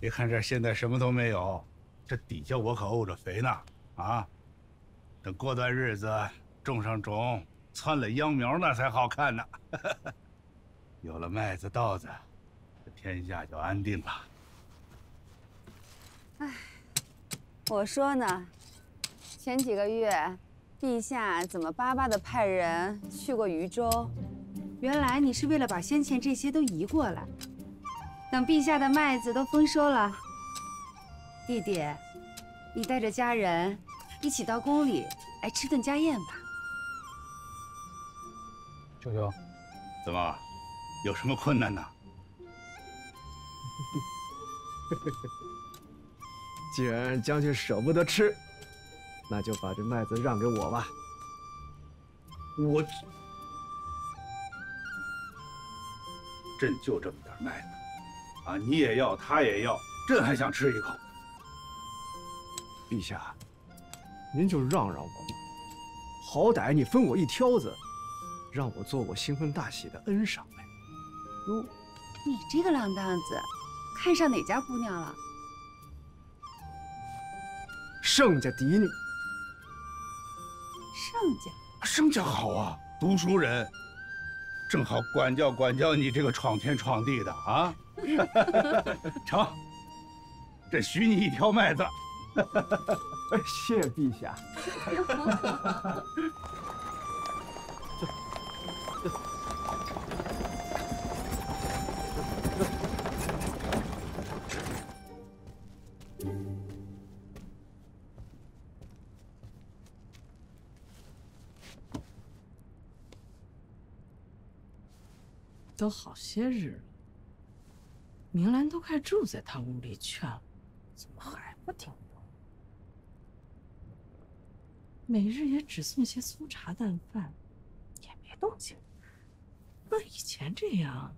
你看这现在什么都没有，这底下我可沤着肥呢啊！等过段日子种上种，窜了秧苗，那才好看呢。有了麦子稻子，这天下就安定了。哎，我说呢，前几个月，陛下怎么巴巴的派人去过渝州？原来你是为了把先前这些都移过来。等陛下的麦子都丰收了，弟弟，你带着家人一起到宫里来吃顿家宴吧。舅舅，怎么，有什么困难呢？既然将军舍不得吃，那就把这麦子让给我吧。我朕就这么点麦子，啊，你也要，他也要，朕还想吃一口。陛下，您就让我吧，好歹你分我一挑子，让我做我新婚大喜的恩赏呗。哟，你这个浪荡子，看上哪家姑娘了？盛家嫡女。盛家，盛家好啊，读书人，正好管教管教你这个闯天闯地的啊。成，朕许你一条麦子。谢陛下。都好些日了，明兰都快住在他屋里去了，怎么还不听话？每日也只送些粗茶淡饭，也没动静。那以前这样，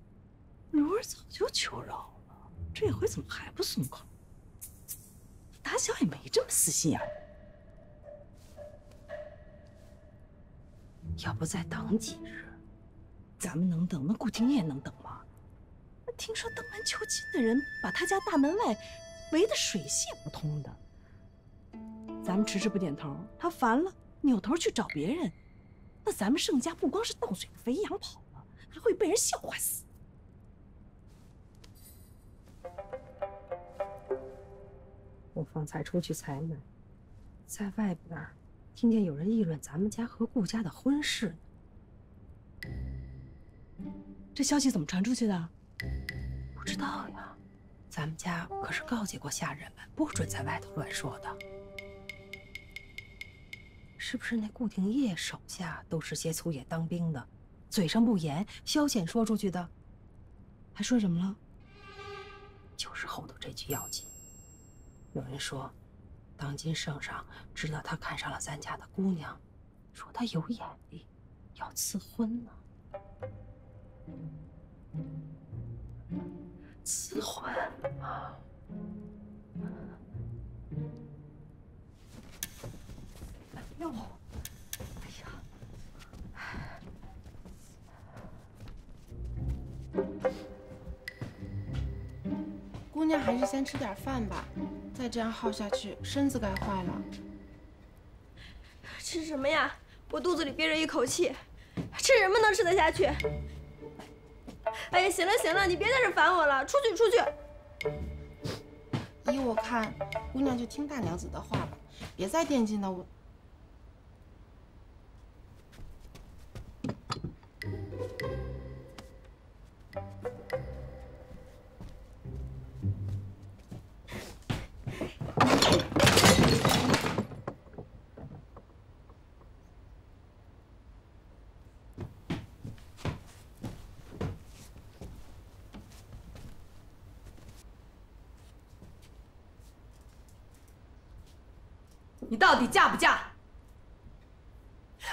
如儿早就求饶了，这回怎么还不松口？打小也没这么死心眼儿。要不再等几日？咱们能等，那顾廷烨能等吗？那听说登门求亲的人把他家大门外围得水泄不通的。咱们迟迟不点头，他烦了，扭头去找别人，那咱们盛家不光是倒水肥羊跑了，还会被人笑话死。我方才出去采买，在外边听见有人议论咱们家和顾家的婚事呢。这消息怎么传出去的？不知道呀，咱们家可是告诫过下人们，不准在外头乱说的。是不是那顾廷烨手下都是些粗野当兵的，嘴上不严，消遣说出去的？还说什么了？就是后头这句要紧。有人说，当今圣上知道他看上了咱家的姑娘，说他有眼力，要赐婚呢。赐婚啊！哎呦，哎呀！姑娘还是先吃点饭吧，再这样耗下去，身子该坏了。吃什么呀？我肚子里憋着一口气，吃什么能吃得下去？哎呀，行了行了，你别在这烦我了，出去出去。依我看，姑娘就听大娘子的话吧，别再惦记那我。你到底嫁不嫁？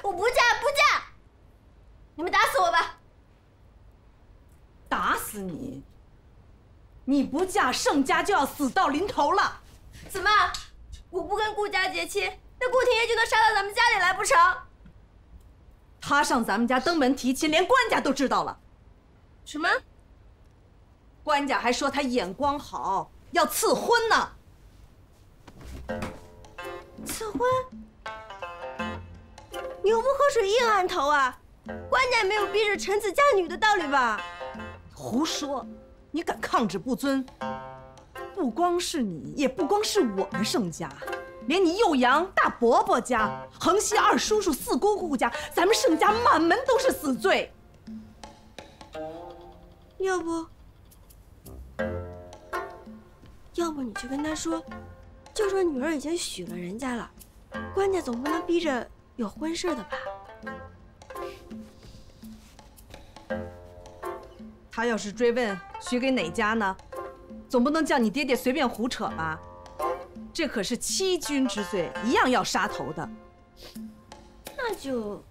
我不嫁不嫁！你们打死我吧！打死你！你不嫁，盛家就要死到临头了。怎么？我不跟顾家结亲，那顾廷烨就能杀到咱们家里来不成？他上咱们家登门提亲，连官家都知道了。什么？官家还说他眼光好，要赐婚呢。赐婚？牛不喝水硬按头啊！官家没有逼着臣子嫁女的道理吧？胡说！你敢抗旨不遵，不光是你，也不光是我们盛家，连你右阳大伯伯家、横西二叔叔、四姑姑家，咱们盛家满门都是死罪。要不你去跟他说，就说女儿已经许了人家了，官家总不能逼着有婚事的吧？他要是追问许给哪家呢，总不能叫你爹爹随便胡扯吧？这可是欺君之罪，一样要杀头的。那就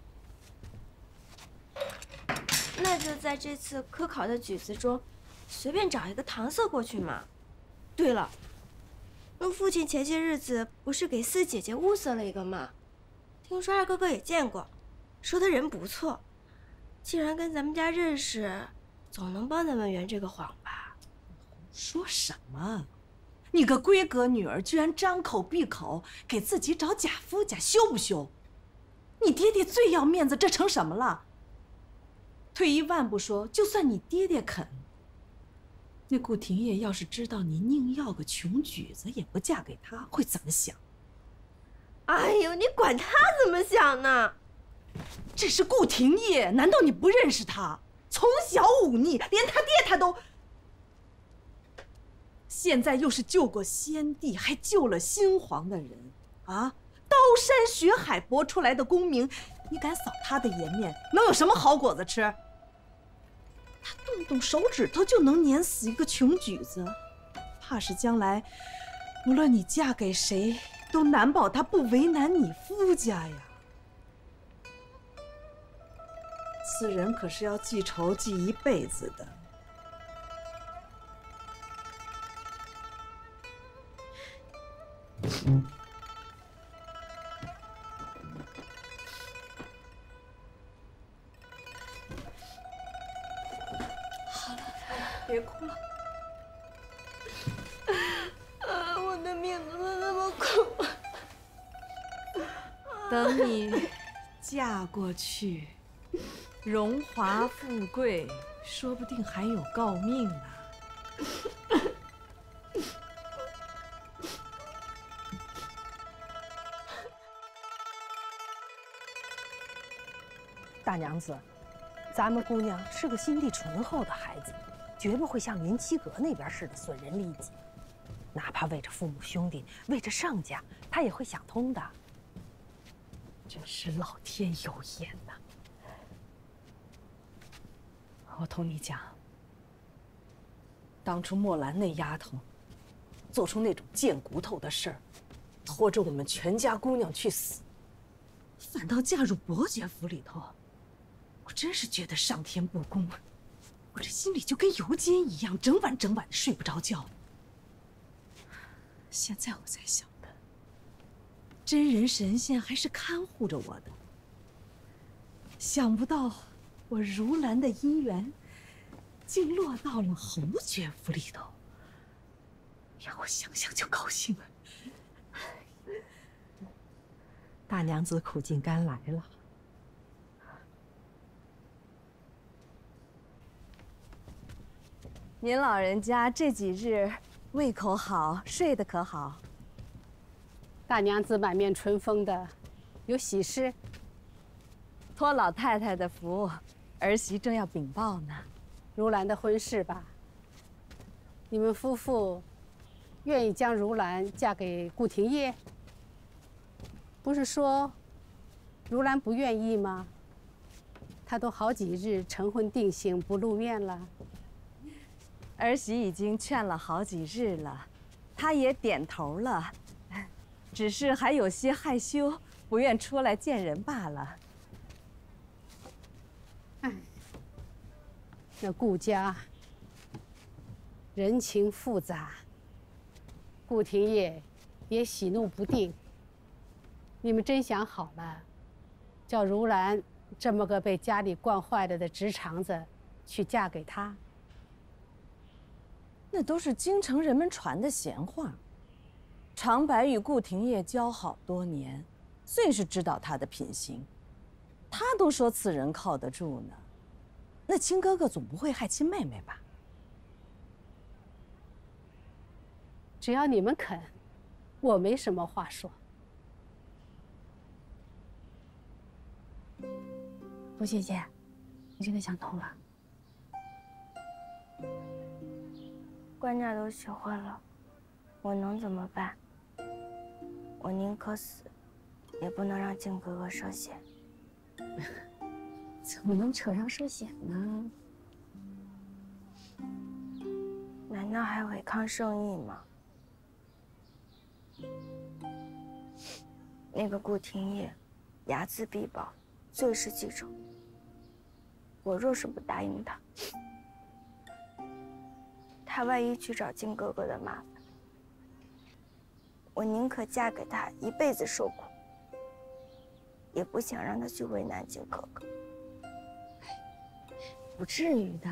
在这次科考的举子中，随便找一个搪塞过去嘛。对了，那父亲前些日子不是给四姐姐物色了一个吗？听说二哥哥也见过，说他人不错。既然跟咱们家认识，总能帮咱们圆这个谎吧？说什么？你个闺阁女儿居然张口闭口给自己找假夫家，羞不羞？你爹爹最要面子，这成什么了？退一万步说，就算你爹爹肯，那顾廷烨要是知道你宁要个穷举子也不嫁给他，会怎么想？哎呦，你管他怎么想呢？这是顾廷烨，难道你不认识他？从小忤逆，连他爹他都……现在又是救过先帝，还救了新皇的人啊！刀山血海搏出来的功名，你敢扫他的颜面，能有什么好果子吃？他动动手指头就能碾死一个穷举子，怕是将来无论你嫁给谁，都难保他不为难你夫家呀。此人可是要记仇记一辈子的。好了，别哭了。我的命怎么那么苦？等你嫁过去，荣华富贵，说不定还有诰命呢。大娘子，咱们姑娘是个心地醇厚的孩子，绝不会像云七阁那边似的损人利己。哪怕为着父母兄弟，为着盛家，她也会想通的。真是老天有眼呐！我同你讲，当初墨兰那丫头做出那种贱骨头的事儿，拖着我们全家姑娘去死，反倒嫁入伯爵府里头，我真是觉得上天不公，我这心里就跟油煎一样，整晚的睡不着觉。现在我才晓得，真人神仙还是看护着我的。想不到我如兰的姻缘，竟落到了侯爵府里头，让我想想就高兴了。大娘子苦尽甘来了。您老人家这几日胃口好，睡得可好？大娘子满面春风的，有喜事？托老太太的福，儿媳正要禀报呢。如兰的婚事吧？你们夫妇愿意将如兰嫁给顾廷烨？不是说如兰不愿意吗？她都好几日成婚定性不露面了。儿媳已经劝了好几日了，她也点头了，只是还有些害羞，不愿出来见人罢了。哎，那顾家人情复杂，顾廷烨也喜怒不定。你们真想好了，叫如兰这么个被家里惯坏了的直肠子去嫁给他？那都是京城人们传的闲话。长白与顾廷烨交好多年，最是知道他的品行。他都说此人靠得住呢，那亲哥哥总不会害亲妹妹吧？只要你们肯，我没什么话说。陆姐姐，你真的想通了？官家都求婚了，我能怎么办？我宁可死，也不能让靖哥哥涉险。怎么能扯上涉险呢？难道还违抗圣意吗？那个顾廷烨，睚眦必报，最是记仇。我若是不答应他，他万一去找靖哥哥的麻烦，我宁可嫁给他一辈子受苦，也不想让他去为难靖哥哥。不至于的。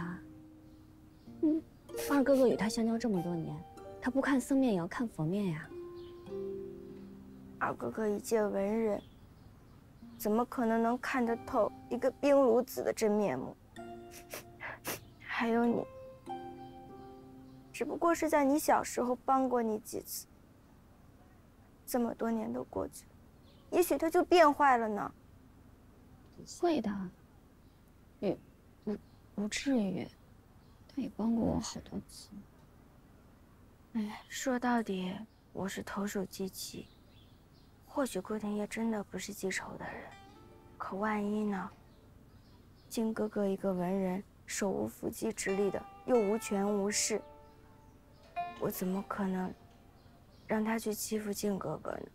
二哥哥与他相交这么多年，他不看僧面也要看佛面呀。二哥哥一介文人，怎么可能看得透一个冰炉子的真面目？还有你，只不过是在你小时候帮过你几次，这么多年都过去了，也许他就变坏了呢。不会的，也不至于。他也帮过我好多次。哎，说到底，我是投鼠忌器。或许顾廷烨真的不是记仇的人，可万一呢？靖哥哥一个文人，手无缚鸡之力的，又无权无势，我怎么可能让他去欺负靖哥哥呢？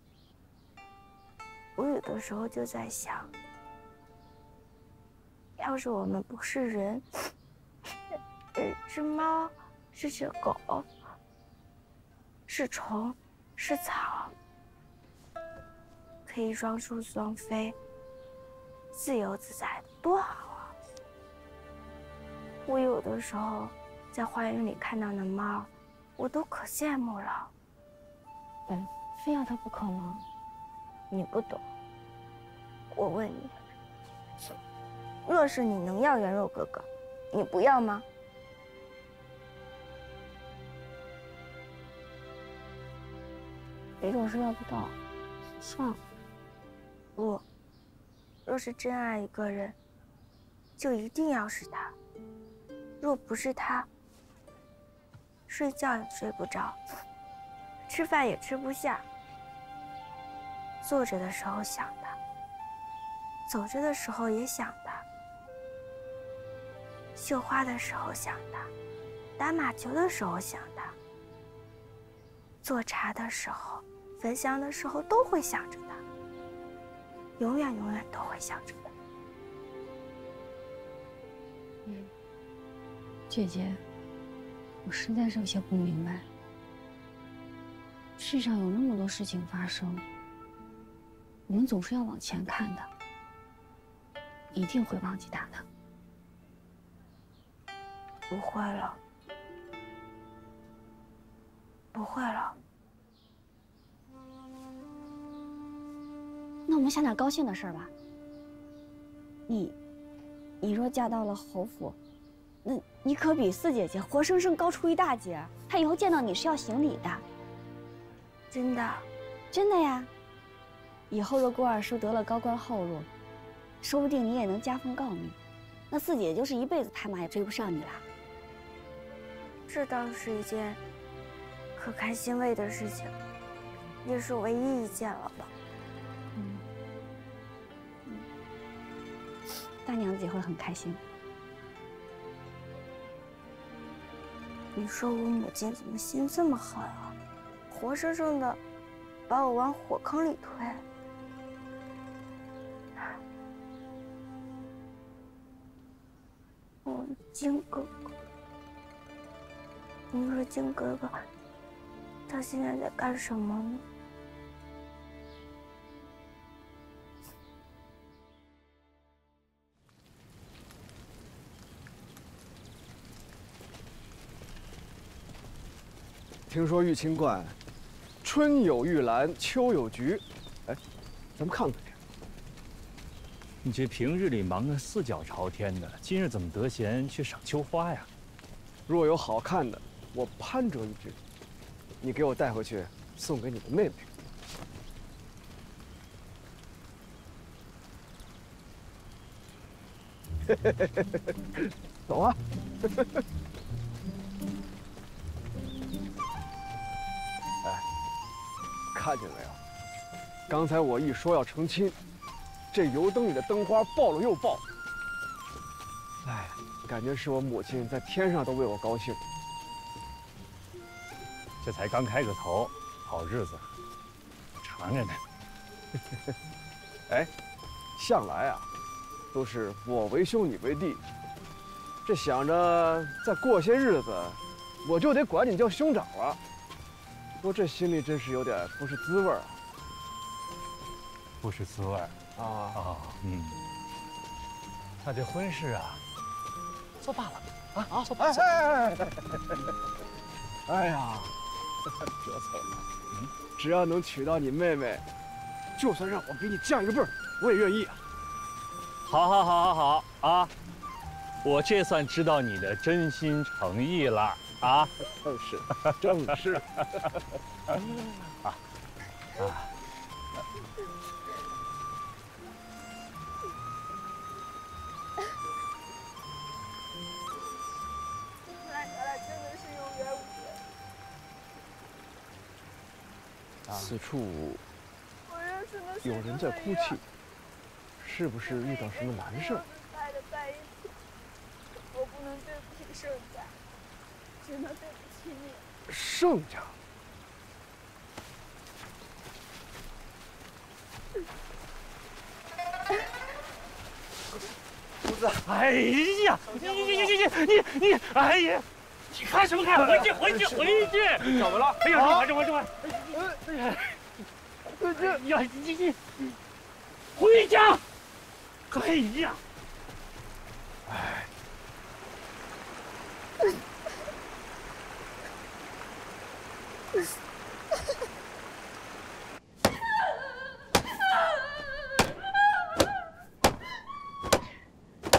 我有的时候就在想，要是我们不是人，是猫，是只狗，是虫，是草，可以双宿双飞，自由自在的，多好啊！我有的时候在花园里看到那猫，我都可羡慕了。非要他不可吗？你不懂。我问你，若是你能要元若哥哥，你不要吗？别种事要不到，算了。不，若是真爱一个人，就一定要是他。若不是他，睡觉也睡不着，吃饭也吃不下。坐着的时候想他，走着的时候也想他，绣花的时候想他，打马球的时候想他，做茶的时候、焚香的时候都会想着他，永远永远都会想着他。姐姐，我实在是有些不明白，世上有那么多事情发生，我们总是要往前看的，一定会忘记他的。不会了，不会了。那我们想点高兴的事儿吧。你若嫁到了侯府，那你可比四姐姐活生生高出一大截，她以后见到你是要行礼的。真的？真的呀。以后若顾二叔得了高官厚禄，说不定你也能加封诰命，那四姐姐就是一辈子拍马也追不上你了。这倒是一件可开欣慰的事情，也是唯一一件了吧。大娘子也会很开心。你说我母亲怎么心这么狠啊？活生生的把我往火坑里推。靖哥哥，你说靖哥哥，他现在在干什么呢？听说玉清观春有玉兰，秋有菊，哎，咱们看看去。你这平日里忙得四脚朝天的，今日怎么得闲去赏秋花呀？若有好看的，我攀折一只，你给我带回去，送给你的妹妹。走啊！哎，看见没有？刚才我一说要成亲，这油灯里的灯花爆了又爆。哎，感觉是我母亲在天上都为我高兴。这才刚开个头，好日子长着呢。哎，向来啊，都是我为兄，你为弟。这想着再过些日子，我就得管你叫兄长了。不过这心里真是有点不是滋味啊。不是滋味啊啊，那这婚事啊，作罢了啊！作罢了。哎呀，得逞了。只要能娶到你妹妹，就算让我给你降一个辈儿，我也愿意啊。好啊！我这算知道你的真心诚意了啊！正是。此处有人在哭泣，是不是遇到什么难事？我不能对不起盛家，只能对不起你。盛家？公子，哎呀，你，哎呀！你看什么看？回去！怎么了？哎呀，这会儿，哎呀，你回家！哎呀，哎，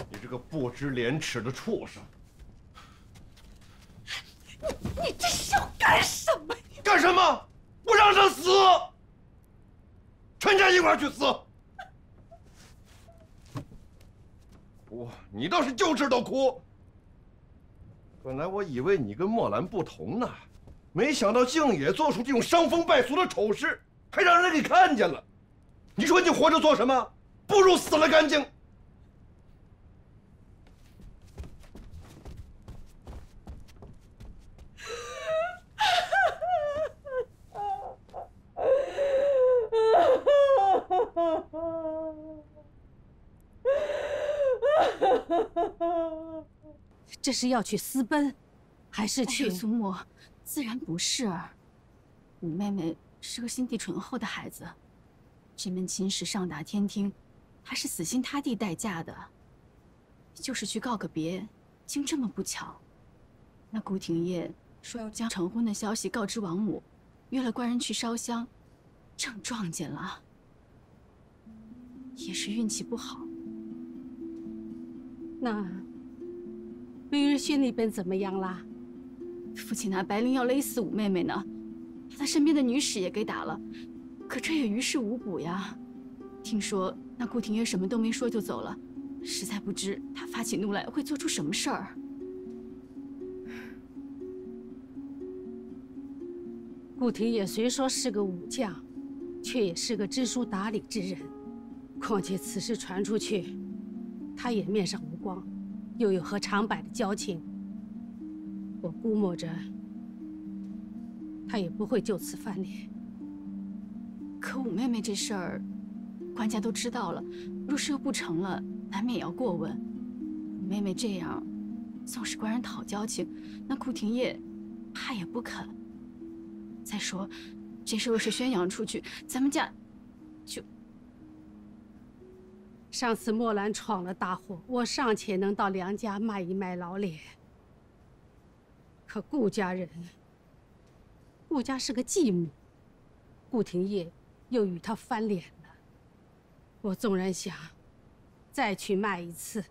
你这个不知廉耻的畜生！你这是要干什么？干什么？我让他死，全家一块去死！不，你倒是就知道哭。本来我以为你跟墨兰不同呢，没想到竟也做出这种伤风败俗的丑事，还让人给看见了。你说你活着做什么？不如死了干净。这是要去私奔，还是去？苏沫，自然不是。你妹妹是个心地醇厚的孩子，这门亲事上达天听，她是死心塌地待嫁的。就是去告个别，竟这么不巧。那顾廷烨说要将成婚的消息告知王母，约了官人去烧香，正撞见了。也是运气不好。那绿日轩那边怎么样啦？父亲拿白绫要勒死五妹妹呢，把他身边的女使也给打了，可这也于事无补呀。听说那顾廷烨什么都没说就走了，实在不知他发起怒来会做出什么事儿。顾廷烨虽说是个武将，却也是个知书达理之人。况且此事传出去，他也面上无光，又有和长柏的交情，我估摸着他也不会就此翻脸。可五妹妹这事儿，官家都知道了，若是又不成了，难免要过问。五妹妹这样，纵使官人讨交情，那顾廷烨怕也不肯。再说，这事若是宣扬出去，咱们家就……上次墨兰闯了大祸，我尚且能到梁家卖一卖老脸，可顾家人顾家是个继母，顾廷烨又与他翻脸了。我纵然想再去卖一次，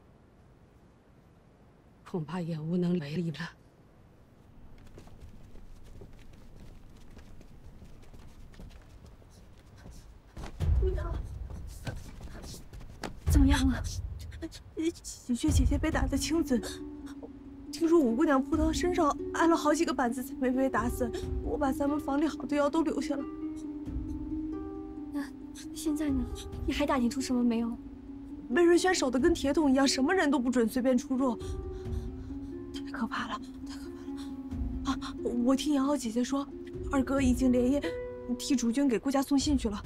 恐怕也无能为力了。姑娘，怎么样了？喜鹊姐姐被打得青紫，听说五姑娘扑到身上挨了好几个板子才没被打死。我把咱们房里好的药都留下了。那现在呢？你还打听出什么没有？魏瑞轩守得跟铁桶一样，什么人都不准随便出入，太可怕了，太可怕了！啊，我听杨浩姐姐说，二哥已经连夜替主君给顾家送信去了，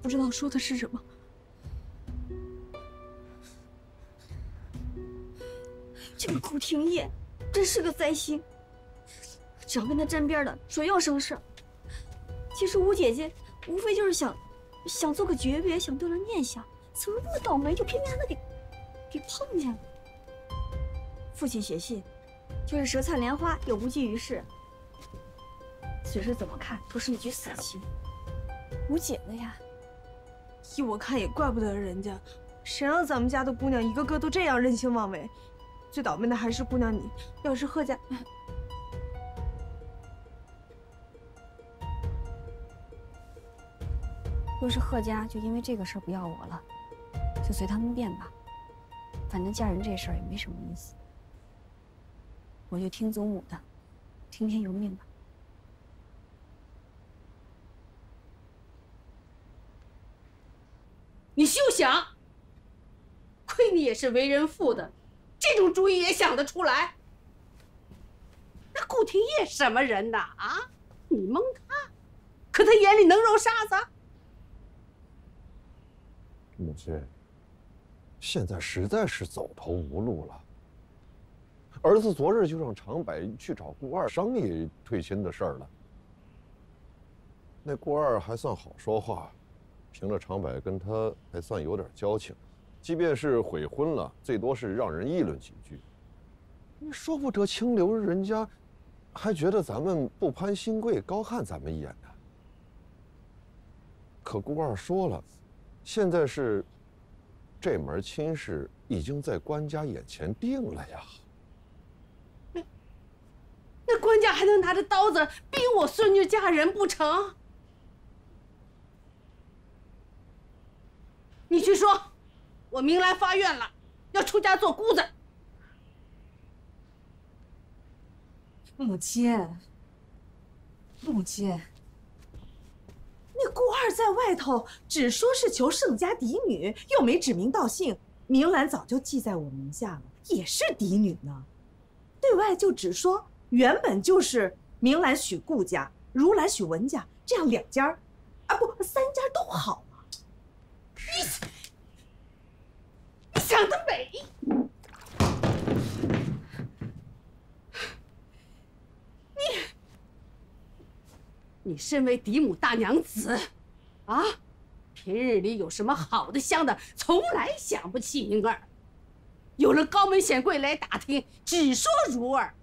不知道说的是什么。这个顾廷烨真是个灾星，只要跟他沾边的，准要生事。其实吴姐姐无非就是想做个诀别，想动了念想，怎么那么倒霉，就偏偏让他给碰见了。父亲写信，就是舌灿莲花，也无济于事。此事怎么看都是一局死棋，无解的呀。依我看也怪不得人家，谁让咱们家的姑娘一个个都这样任性妄为。最倒霉的还是姑娘你，要是贺家……若是贺家就因为这个事儿不要我了，就随他们便吧。反正嫁人这事儿也没什么意思，我就听祖母的，听天由命吧。你休想！亏你也是为人父的，这种主意也想得出来。那顾廷烨什么人呐？啊，你蒙他，可他眼里能揉沙子？母亲，现在实在是走投无路了。儿子昨日就让长柏去找顾二商议退亲的事儿了。那顾二还算好说话，凭着长柏跟他还算有点交情，即便是悔婚了，最多是让人议论几句。你说不得清流人家，还觉得咱们不攀新贵，高看咱们一眼呢。可顾二说了，现在是这门亲事已经在官家眼前定了呀。那官家还能拿着刀子逼我孙女嫁人不成？你去说，我明来发愿了，要出家做姑子。母亲，母亲，那顾二在外头只说是求盛家嫡女，又没指名道姓，明兰早就记在我名下了，也是嫡女呢。对外就只说原本就是明兰许顾家，如兰许文家，这样两家啊不三家都好啊。你想得美！你身为嫡母大娘子，啊，平日里有什么好的香的，从来想不起明儿。有了高门显贵来打听，只说如儿。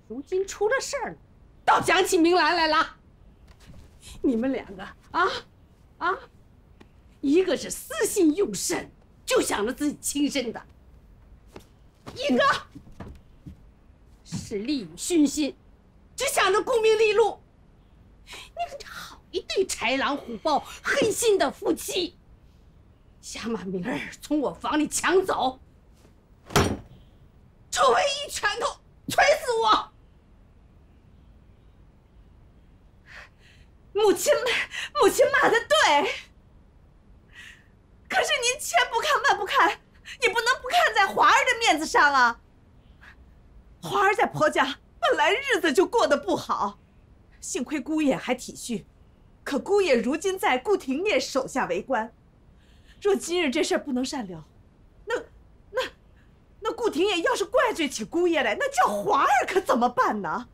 如今出了事儿了，倒讲起明兰来了。你们两个一个是私心用神，就想着自己亲生的；一个是利欲熏心，只想着功名利禄。你们这好一对豺狼虎豹、黑心的夫妻，想把明儿从我房里抢走，除非一拳头捶死我！母亲骂得对，可是您千不看万不看，也不能不看在华儿的面子上啊。华儿在婆家本来日子就过得不好，幸亏姑爷还体恤，可姑爷如今在顾廷烨手下为官，若今日这事儿不能善了，那顾廷烨要是怪罪起姑爷来，那叫华儿可怎么办呢？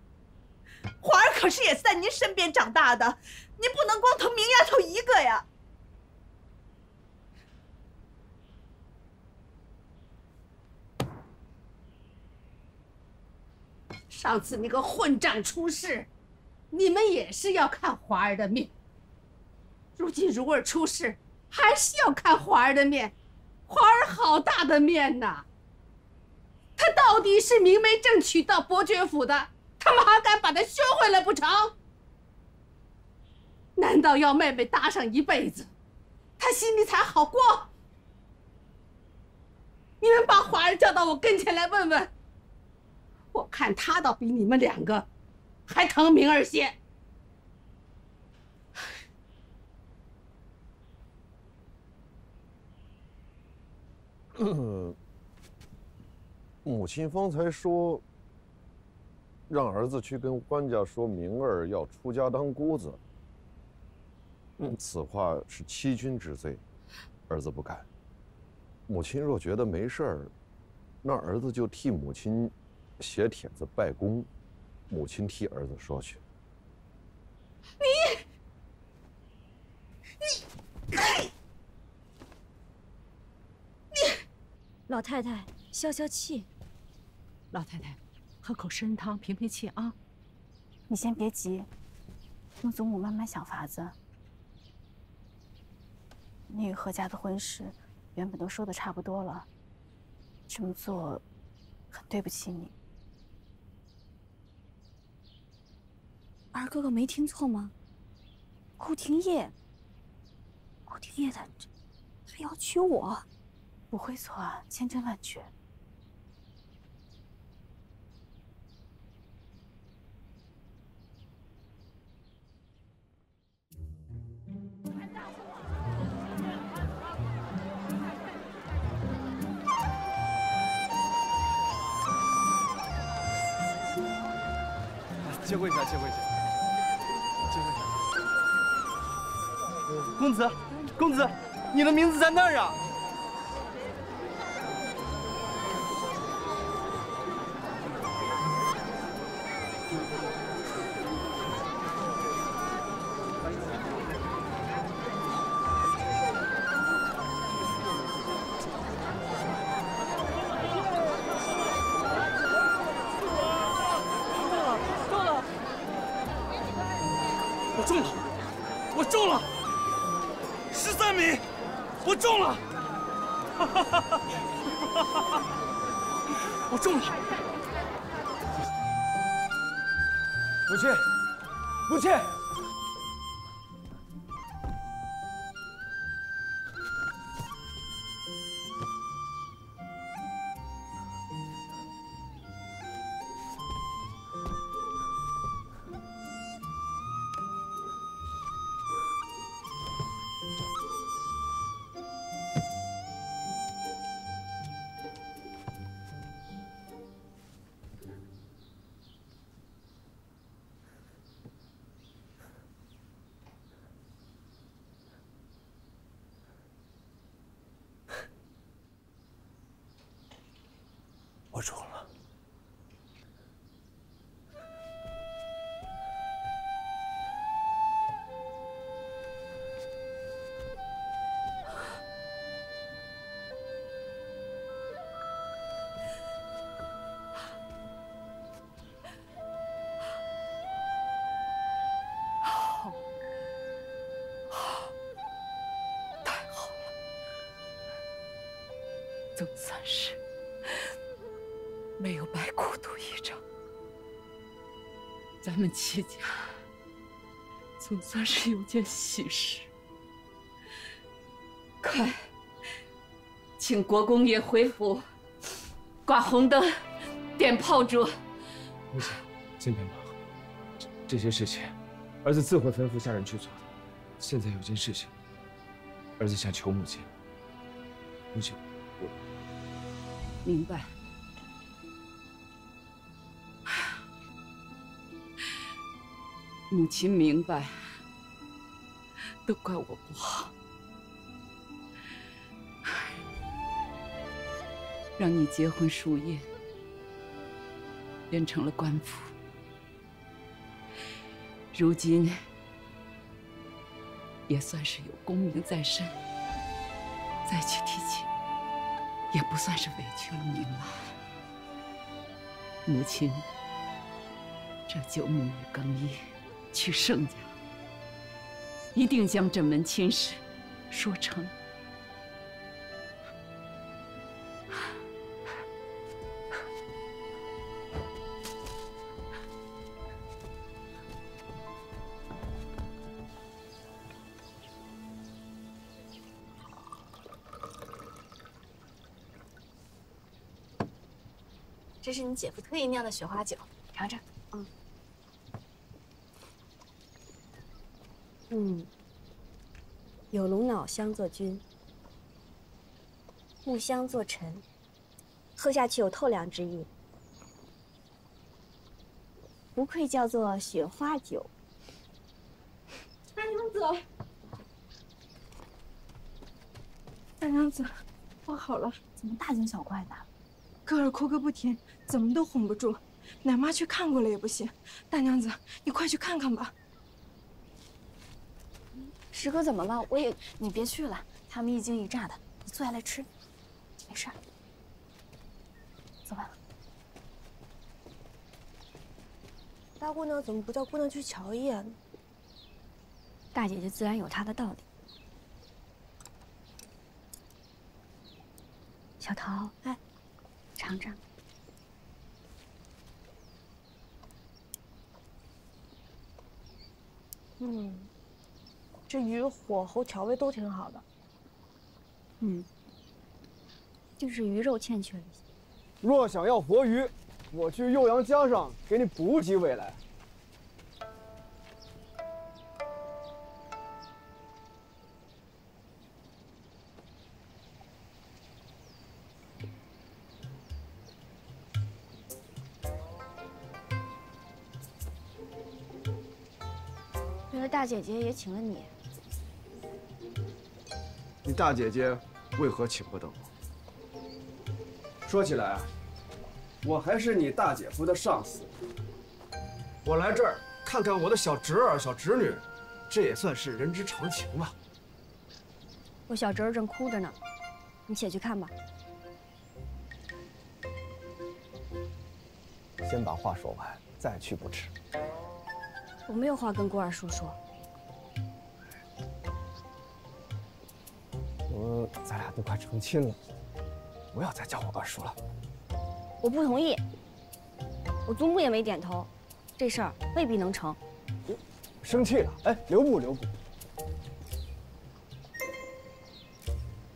华儿可是也在您身边长大的，您不能光疼明丫头一个呀。上次那个混账出事，你们也是要看华儿的面。如今如儿出事，还是要看华儿的面。华儿好大的面呐！他到底是明媒正娶到伯爵府的，他们还敢把他宣回来不成？难道要妹妹搭上一辈子，他心里才好过？你们把华儿叫到我跟前来问问，我看他倒比你们两个还疼明儿些。母亲方才说，让儿子去跟官家说明儿要出家当姑子。此话是欺君之罪，儿子不敢。母亲若觉得没事儿，那儿子就替母亲写帖子拜公，母亲替儿子说去。老太太，消消气。老太太，喝口参汤平平气啊。你先别急，用祖母慢慢想法子。你与何家的婚事原本都说的差不多了，这么做很对不起你。二哥哥没听错吗？顾廷烨他要娶我。不会错啊，千真万确。接过一下，接过一下，接过一下。公子，公子，你的名字在那儿啊！我中了，我中了，13米，我中了，我中了。母亲，母亲。我中了。太好了，总算是没有白苦读一场，咱们戚家总算是有件喜事。快，请国公爷回府，挂红灯，点炮竹。母亲，今天吧，这些事情，儿子自会吩咐下人去做的。现在有件事情，儿子想求母亲。母亲，我明白。母亲明白，都怪我不好，让你结婚书页变成了官府。如今也算是有功名在身，再去提亲，也不算是委屈了您了。母亲这就沐浴更衣，去盛家，一定将这门亲事说成。这是你姐夫特意酿的雪花酒，尝尝。有龙脑香做君，木香做臣，喝下去有透凉之意，不愧叫做雪花酒。大娘子，大娘子，不好了！怎么大惊小怪的？哥儿哭个不停，怎么都哄不住。奶妈去看过了也不行。大娘子，你快去看看吧。石哥怎么了？你别去了，他们一惊一乍的。你坐下来吃，没事。走吧。大姑娘怎么不叫姑娘去瞧一眼呢？大姐姐自然有她的道理。小桃，哎，尝尝。这鱼火候调味都挺好的。就是鱼肉欠缺了一些。若想要活鱼，我去酉阳江上给你补几尾来。原来大姐姐也请了你。你大姐姐为何请不得我？说起来啊，我还是你大姐夫的上司。我来这儿看看我的小侄儿、小侄女，这也算是人之常情吧。我小侄儿正哭着呢，你且去看吧。先把话说完，再去不迟。我没有话跟郭二叔说。咱俩都快成亲了，不要再叫我二叔了。我不同意。我祖母也没点头，这事儿未必能成。生气了？哎，留步留步。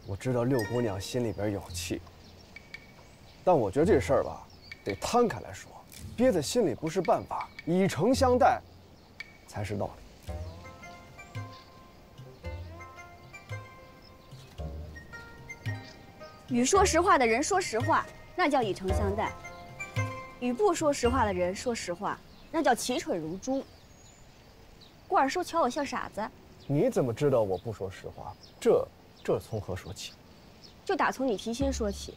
我知道六姑娘心里边有气，但我觉得这事儿吧，得摊开来说，憋在心里不是办法，以诚相待才是道理。与说实话的人说实话，那叫以诚相待；与不说实话的人说实话，那叫奇蠢如猪。郭二叔瞧我像傻子，你怎么知道我不说实话？这从何说起？就打从你提亲说起。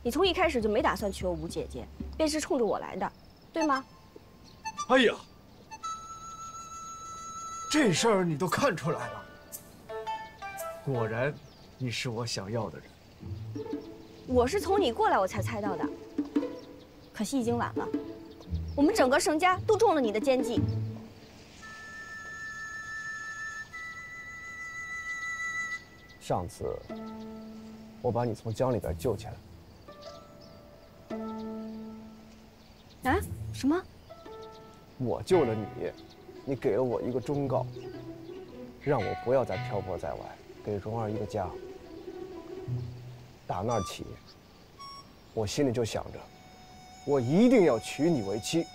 你从一开始就没打算娶我吴姐姐，便是冲着我来的，对吗？哎呀，这事儿你都看出来了，果然你是我想要的人。我是从你过来我才猜到的，可惜已经晚了。我们整个盛家都中了你的奸计。上次我把你从江里边救起来。啊？什么？我救了你，你给了我一个忠告，让我不要再漂泊在外，给蓉儿一个家。打那儿起，我心里就想着，我一定要娶你为妻。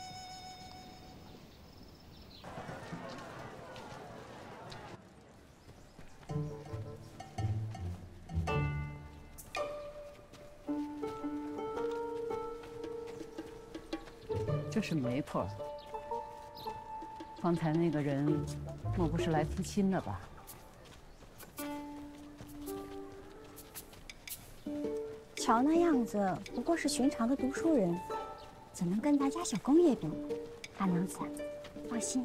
这是媒婆。方才那个人，莫不是来提亲的吧？瞧那样子，不过是寻常的读书人，怎能跟咱家小公爷比？大娘子，放心。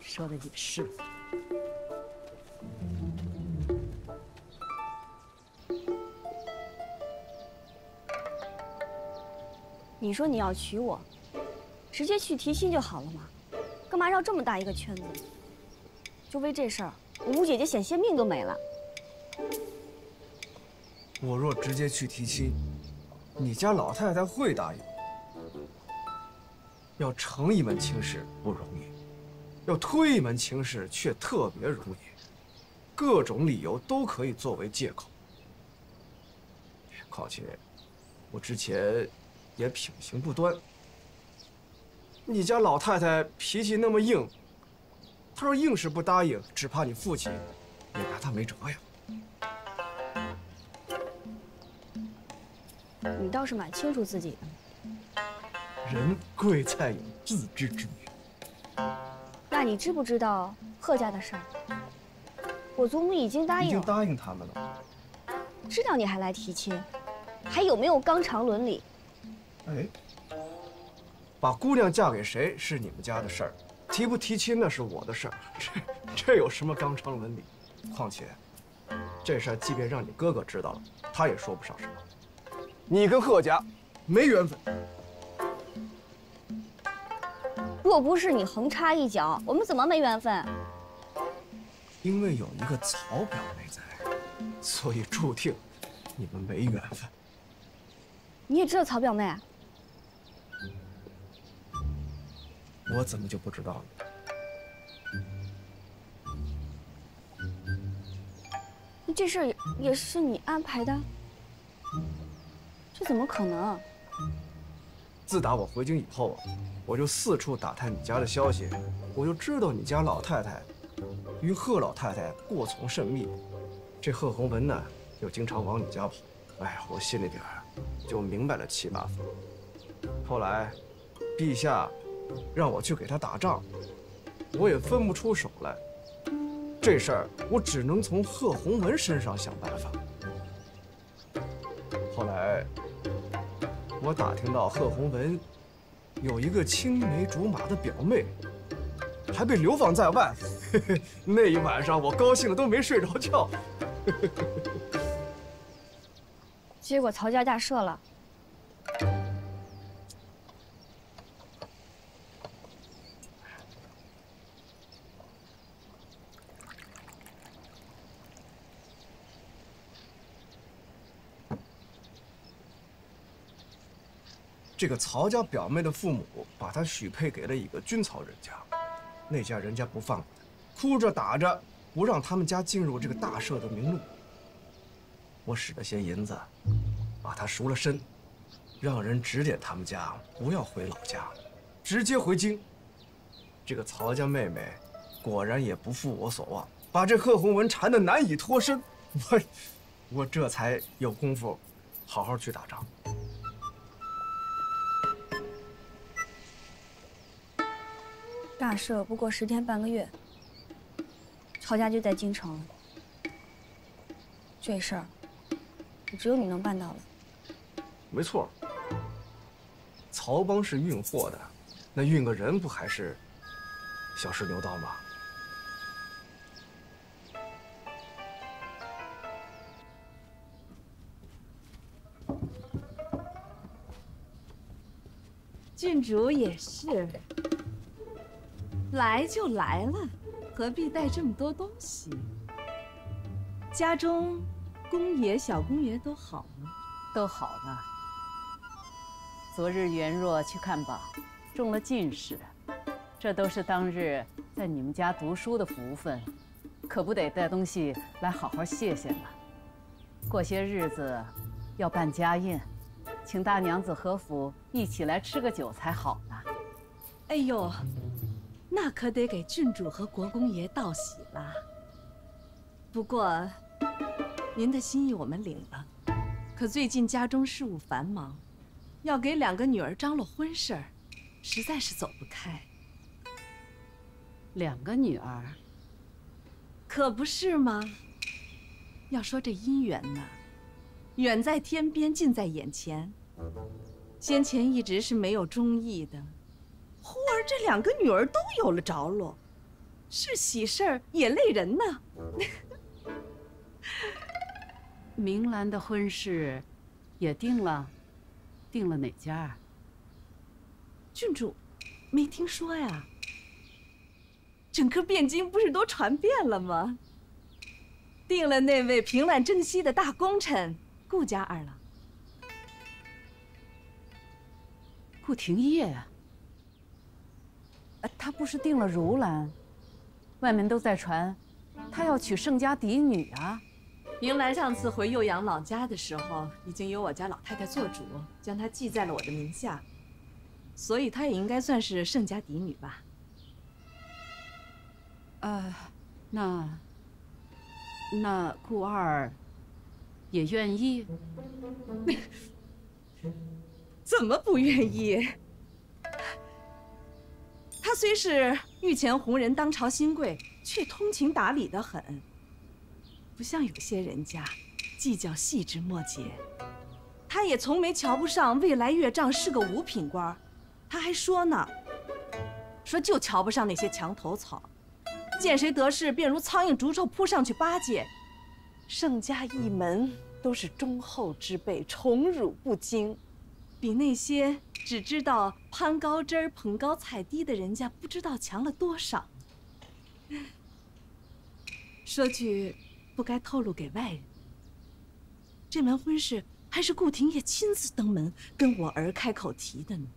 说的也是。你说你要娶我，直接去提亲就好了嘛。干嘛绕这么大一个圈子？就为这事儿，我吴姐姐险些命都没了。我若直接去提亲，你家老太太会答应。要成一门亲事不容易，要推一门亲事却特别容易，各种理由都可以作为借口。况且，我之前也品行不端。你家老太太脾气那么硬，她要硬是不答应，只怕你父亲也拿她没辙呀。你倒是蛮清楚自己的。人贵在有自知之明。那你知不知道贺家的事儿？我祖母已经答应了。已经答应他们了。知道你还来提亲，还有没有纲常伦理？哎，把姑娘嫁给谁是你们家的事儿，提不提亲那是我的事儿。这有什么纲常伦理？况且，这事儿即便让你哥哥知道了，他也说不上什么。你跟贺家没缘分。若不是你横插一脚，我们怎么没缘分？因为有一个曹表妹在，所以注定你们没缘分。你也知道曹表妹？我怎么就不知道呢？这事儿也是你安排的？这怎么可能？自打我回京以后啊，我就四处打探你家的消息，我就知道你家老太太与贺老太太过从甚密。这贺鸿文呢，又经常往你家跑，哎呀，我心里边就明白了7、8分。后来，陛下让我去给他打仗，我也分不出手来。这事儿我只能从贺鸿文身上想办法。后来，我打听到贺鸿文有一个青梅竹马的表妹，还被流放在外。那一晚上我高兴的都没睡着觉。结果曹家大赦了。这个曹家表妹的父母把她许配给了一个军曹人家，那家人家不放过她，哭着打着不让他们家进入这个大赦的名录。我使了些银子，把她赎了身，让人指点他们家不要回老家，直接回京。这个曹家妹妹果然也不负我所望，把这贺鸿文缠得难以脱身。我这才有功夫好好去打仗。大赦不过10天半个月，曹家就在京城了。这事儿，只有你能办到了。没错，曹帮是运货的，那运个人不还是小试牛刀吗？郡主也是。来就来了，何必带这么多东西？家中公爷、小公爷都好吗？都好了。昨日元若去看榜，中了进士，这都是当日在你们家读书的福分，可不得带东西来好好谢谢了。过些日子要办家宴，请大娘子和府一起来吃个酒才好呢。哎呦！那可得给郡主和国公爷道喜了。不过，您的心意我们领了，可最近家中事务繁忙，要给2个女儿张罗婚事儿，实在是走不开。2个女儿，可不是吗？要说这姻缘呢，远在天边，近在眼前。先前一直是没有中意的。忽而这2个女儿都有了着落，是喜事儿也累人呢。明兰的婚事也定了，定了哪家？郡主，没听说呀？整个汴京不是都传遍了吗？定了那位平乱征西的大功臣顾家二郎。顾廷烨，他不是定了如兰，外面都在传，他要娶盛家嫡女啊。明兰上次回右阳老家的时候，已经由我家老太太做主，将她记在了我的名下，所以她也应该算是盛家嫡女吧。那顾二也愿意？怎么不愿意？他虽是御前红人，当朝新贵，却通情达理得很，不像有些人家计较细枝末节。他也从没瞧不上未来岳丈是个五品官，他还说呢，说就瞧不上那些墙头草，见谁得势便如苍蝇逐臭扑上去巴结。盛家一门都是忠厚之辈，宠辱不惊，比那些只知道攀高枝儿捧高踩低的人家不知道强了多少。说句不该透露给外人，这门婚事还是顾廷烨亲自登门跟我儿开口提的呢。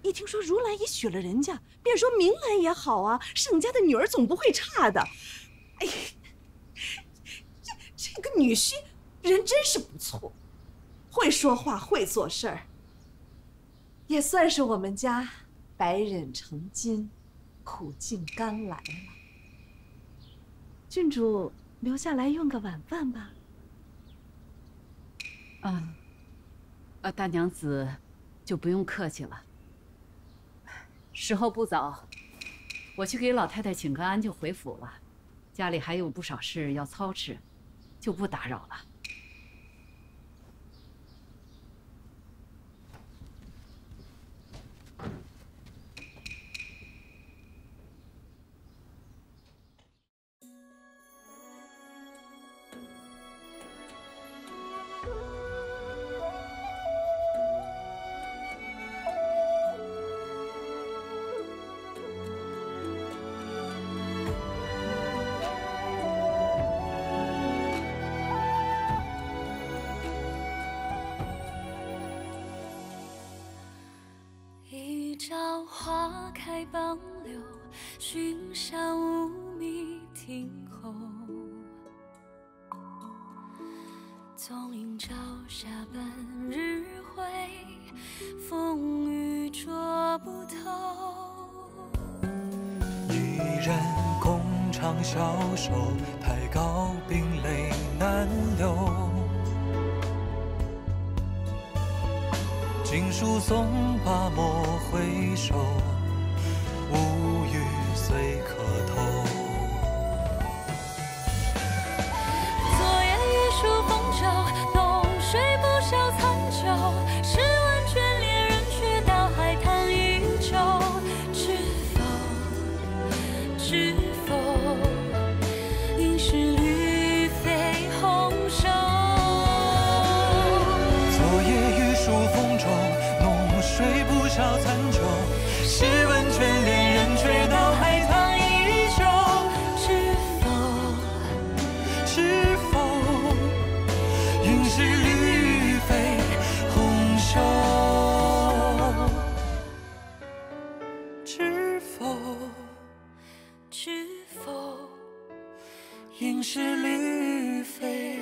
一听说如兰也许了人家，便说明兰也好啊，盛家的女儿总不会差的。哎呀，这个女婿人真是不错，会说话，会做事儿，也算是我们家百忍成金，苦尽甘来了。郡主留下来用个晚饭吧。大娘子就不用客气了。时候不早，我去给老太太请个安就回府了。家里还有不少事要操持，就不打扰了。一朝花开傍柳，寻山无觅听候。纵饮朝霞半日晖，风雨捉不透。一人共长消瘦，太高冰泪难流。锦书送罢莫回首，无语随客偷。昨夜玉树风骤，浓水不消残酒。试问卷帘人，却道海棠依旧。知否？知否？应是绿肥红瘦。昨夜玉树风骤，浓水不消残酒。试问卷帘人，却道海棠依旧。知否？知否？应是绿肥红瘦。知否？知否？应是绿肥